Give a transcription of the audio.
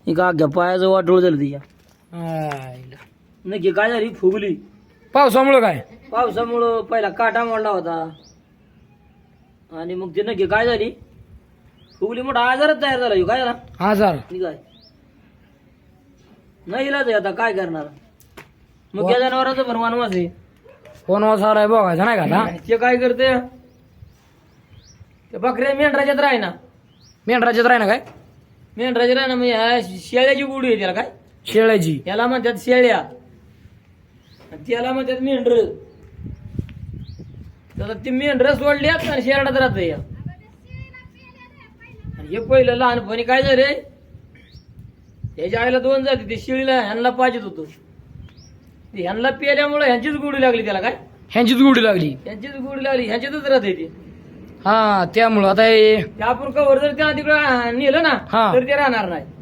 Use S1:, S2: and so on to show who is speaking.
S1: एक अख्या पायाचं वाटोळ झालं तिच्या
S2: आईला.
S1: नक्की काय झाली फुगली
S2: पावसामुळं काय
S1: पावसामुळं पहिला काटा मोडला होता आणि मग ते नक्की काय झाली फुगली मोठा आजारच तयार झाला ह्यो. काय झाला
S2: आजार
S1: ती काय नाही इलाज आहे आता काय करणार मग त्या जनावरांचं पण वनवास आहे
S2: कोण वासालाय बघायचं नाही का आता
S1: ते काय करते ते बकऱ्या मेंढराच्यात राही ना
S2: मेंढराच्यात राही ना काय
S1: मेंढराच्या राही ना म्हणजे ह्या शेळ्याची गुढी आहे त्याला काय
S2: शेळ्याची
S1: याला म्हणतात शेळ्या आणि त्याला म्हणतात मेंढर तर ती मेंढर सोडल्यात आणि शेरडात राहत या आणि हे पहिलं लहानपणी काय झाले ह्याच्या आईला दोन जाती ते शेळीला ह्यांना पाहिजेत होतो ह्यांना पेल्यामुळे ह्यांचीच गोडी लागली त्याला काय
S2: ह्यांचीच गोडी लागली
S1: ह्यांचीच गोडी लागली ह्यांच्यातच राहते ते
S2: हा त्यामुळं आता हे
S1: त्या आपण कवर जर त्याला तिकडं नेलं ना
S2: हा.
S1: तर ते राहणार नाही